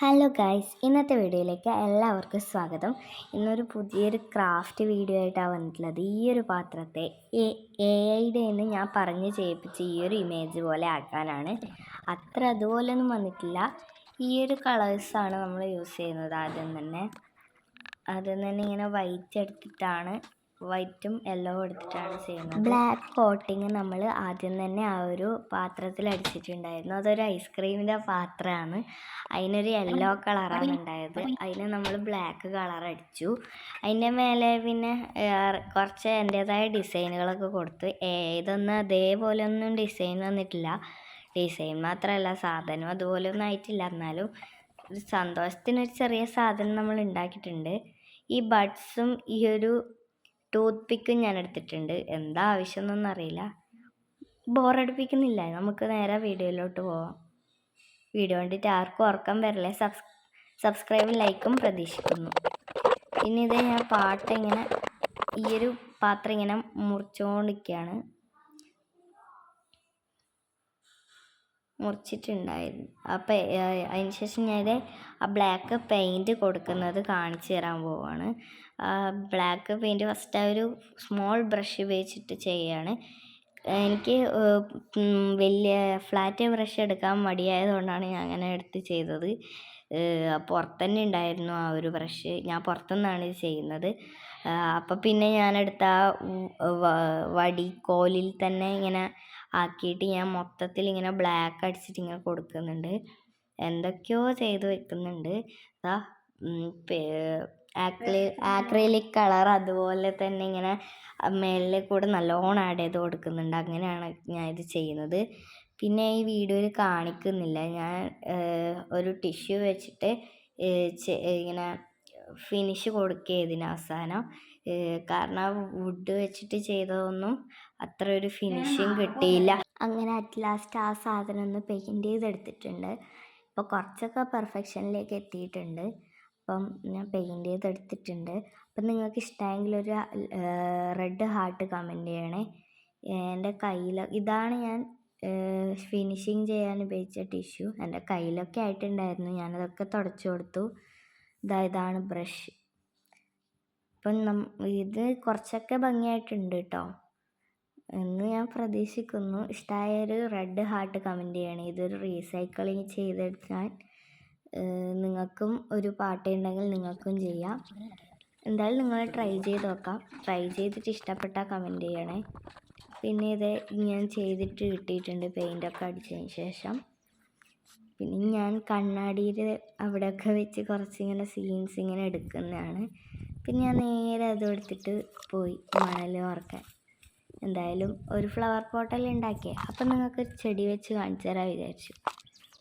Hello guys, ഇന്നത്തെ വീഡിയോയിലേക്ക് എല്ലാവർക്കും സ്വാഗതം. ഇന്നൊരു പുതിയൊരു ക്രാഫ്റ്റ് വീഡിയോ ആയിട്ടാണ് വന്നിട്ടുള്ളത്. ഈ ഒരു പാത്രത്തെ AI നിന്ന് ഞാൻ പറഞ്ഞ് ചെയ്യിപ്പിച്ച് ഈ ഒരു ഇമേജ് പോലെ ആക്കാനാണ്. അതുപോലൊന്നും വന്നിട്ടില്ല. ഈ ഒരു കളേഴ്സാണ് നമ്മൾ യൂസ് ചെയ്യുന്നത്. ആദ്യം തന്നെ ഇങ്ങനെ വൈറ്റ് എടുത്തിട്ടാണ്, വൈറ്റും യെല്ലോ എടുത്തിട്ടാണ് ചെയ്യുന്നത്. ബ്ലാക്ക് കോട്ടിങ് നമ്മൾ ആദ്യം തന്നെ ആ ഒരു പാത്രത്തിൽ അടിച്ചിട്ടുണ്ടായിരുന്നു. അതൊരു ഐസ്ക്രീമിൻ്റെ പാത്രമാണ്. അതിനൊരു യെല്ലോ കളറാണ് ഉണ്ടായത്. അതിന് നമ്മൾ ബ്ലാക്ക് കളർ അടിച്ചു. അതിൻ്റെ മേലെ പിന്നെ കുറച്ച് എൻ്റേതായ ഡിസൈനുകളൊക്കെ കൊടുത്തു. ഇതൊന്നും അതേപോലെ ഒന്നും ഡിസൈൻ വന്നിട്ടില്ല. ഡിസൈൻ മാത്രമല്ല, സാധനം അതുപോലെ ഒന്നും ആയിട്ടില്ല. എന്നാലും ഒരു സന്തോഷത്തിനൊരു ചെറിയ സാധനം നമ്മൾ ഉണ്ടാക്കിയിട്ടുണ്ട്. ഈ ബഡ്സും ഈ ഒരു ടൂത്ത് പിക്കും ഞാൻ എടുത്തിട്ടുണ്ട്. എന്താ ആവശ്യം എന്നൊന്നും അറിയില്ല. ബോറടിപ്പിക്കുന്നില്ല. നമുക്ക് നേരെ വീഡിയോയിലോട്ട് പോവാം. വീഡിയോ കണ്ടിട്ട് ആർക്കും ഉറക്കം വരില്ലേ. സബ്സ്ക്രൈബും ലൈക്കും പ്രതീക്ഷിക്കുന്നു. പിന്നെ ഇത് ഞാൻ ഈ ഒരു പാത്രം ഇങ്ങനെ മുറിച്ചുകൊണ്ടിരിക്കുകയാണ്. മുറിച്ചിട്ടുണ്ടായിരുന്നു. അപ്പം അതിന് ശേഷം ഞാൻ ആ ബ്ലാക്ക് പെയിൻറ്റ് കൊടുക്കുന്നത് കാണിച്ചു തരാൻ പോവാണ്. ബ്ലാക്ക് പെയിൻറ്റ് ഫസ്റ്റ് ആ ഒരു സ്മോൾ ബ്രഷ് ഉപയോഗിച്ചിട്ട് ചെയ്യുകയാണ്. എനിക്ക് വലിയ ഫ്ലാറ്റ് ബ്രഷ് എടുക്കാൻ മടിയായതുകൊണ്ടാണ് ഞാൻ അങ്ങനെ എടുത്ത് ചെയ്തത്. പുറത്തുതന്നെ ഉണ്ടായിരുന്നു ആ ഒരു ബ്രഷ്. ഞാൻ പുറത്തുനിന്നാണ് ഇത് ചെയ്യുന്നത്. അപ്പം പിന്നെ ഞാനെടുത്ത കോലിൽ തന്നെ ഇങ്ങനെ ആക്കിയിട്ട് ഞാൻ മൊത്തത്തിൽ ഇങ്ങനെ ബ്ലാക്ക് അടിച്ചിട്ട് ഇങ്ങനെ കൊടുക്കുന്നുണ്ട്. എന്തൊക്കെയോ ചെയ്ത് വെക്കുന്നുണ്ട്. ആക്രിലിക് കളർ അതുപോലെ തന്നെ ഇങ്ങനെ മേളിൽ കൂടെ നല്ലോണം ആഡ് ചെയ്ത് കൊടുക്കുന്നുണ്ട്. അങ്ങനെയാണ് ഞാൻ ഇത് ചെയ്യുന്നത്. പിന്നെ ഈ വീഡിയോയിൽ കാണിക്കുന്നില്ല. ഞാൻ ഒരു ടിഷ്യൂ വെച്ചിട്ട് ഇങ്ങനെ ഫിനിഷ് കൊടുക്കുക ഇതിന് അവസാനം. കാരണം വുഡ് വെച്ചിട്ട് ചെയ്തതൊന്നും അത്ര ഒരു ഫിനിഷിങ് കിട്ടിയില്ല. അങ്ങനെ അറ്റ് ലാസ്റ്റ് ആ സാധനം ഒന്ന് പെയിൻറ്റ് ചെയ്തെടുത്തിട്ടുണ്ട്. ഇപ്പോൾ കുറച്ചൊക്കെ പെർഫെക്ഷനിലേക്ക് എത്തിയിട്ടുണ്ട്. അപ്പം ഞാൻ പെയിൻറ്റ് ചെയ്തെടുത്തിട്ടുണ്ട്. അപ്പം നിങ്ങൾക്ക് ഇഷ്ടമെങ്കിൽ ഒരു റെഡ് ഹാർട്ട് കമൻറ്റ് ചെയ്യണേ. എൻ്റെ കയ്യിൽ ഇതാണ് ഞാൻ ഫിനിഷിങ് ചെയ്യാൻ ഉപയോഗിച്ച ടിഷ്യൂ. എൻ്റെ കയ്യിലൊക്കെ ആയിട്ടുണ്ടായിരുന്നു. ഞാനതൊക്കെ തുടച്ചു കൊടുത്തു. ഇതാണ് ബ്രഷ്. അപ്പം ഇത് കുറച്ചൊക്കെ ഭംഗിയായിട്ടുണ്ട് കേട്ടോ എന്ന് ഞാൻ പ്രതീക്ഷിക്കുന്നു. ഇഷ്ടമായൊരു റെഡ് ഹാർട്ട് കമൻറ്റ് ചെയ്യണേ. ഇതൊരു റീസൈക്ലിങ് ചെയ്തെടുക്കാൻ നിങ്ങൾക്കും ഒരു പാട്ടുണ്ടെങ്കിൽ നിങ്ങൾക്കും ചെയ്യാം. എന്തായാലും നിങ്ങൾ ട്രൈ ചെയ്ത് നോക്കാം. ട്രൈ ചെയ്തിട്ട് ഇഷ്ടപ്പെട്ടാൽ കമൻറ്റ് ചെയ്യണേ. പിന്നെ ഇത് ഞാൻ ചെയ്തിട്ട് കിട്ടിയിട്ടുണ്ട് പെയിൻ്റൊക്കെ അടിച്ചതിന് ശേഷം. പിന്നെ ഞാൻ കണ്ണാടിയിൽ അവിടെയൊക്കെ വെച്ച് കുറച്ചിങ്ങനെ സീൻസ് ഇങ്ങനെ എടുക്കുന്നതാണ്. പിന്നെ ഞാൻ നേരെ അതും എടുത്തിട്ട് പോയി മണൽ വറക്കാൻ. എന്തായാലും ഒരു ഫ്ലവർ പോട്ടല്ലേ ഉണ്ടാക്കിയേ. അപ്പം നിങ്ങൾക്ക് ചെടി വെച്ച് കാണിച്ചു തരാൻ വിചാരിച്ചു.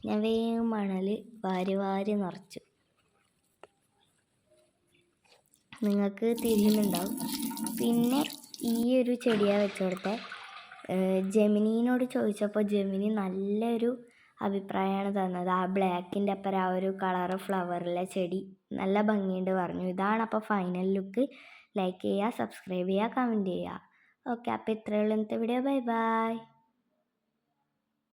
ഞാൻ വേഗം മണൽ വാരി നിറച്ചു. നിങ്ങൾക്ക് തിരിയുന്നുണ്ടാവും. പിന്നെ ഈ ഒരു ചെടിയാണ് വെച്ച് കൊടുത്തേ. ജെമിനിയോട് ചോദിച്ചപ്പോൾ ജെമിനി നല്ലൊരു അഭിപ്രായമാണ് തന്നത്. ആ ബ്ലാക്കിൻ്റെ അപ്പുറം ആ ഒരു കളറ് ഫ്ലവറിലെ ചെടി നല്ല ഭംഗിയുണ്ട് പറഞ്ഞു. ഇതാണ് അപ്പോൾ ഫൈനൽ ലുക്ക്. ലൈക്ക് ചെയ്യുക, സബ്സ്ക്രൈബ് ചെയ്യുക, കമൻറ്റ് ചെയ്യുക. ഓക്കെ, അപ്പോൾ ഇത്രയേ ഉള്ളൂ ഇന്നത്തെ വീഡിയോ. Bye bye.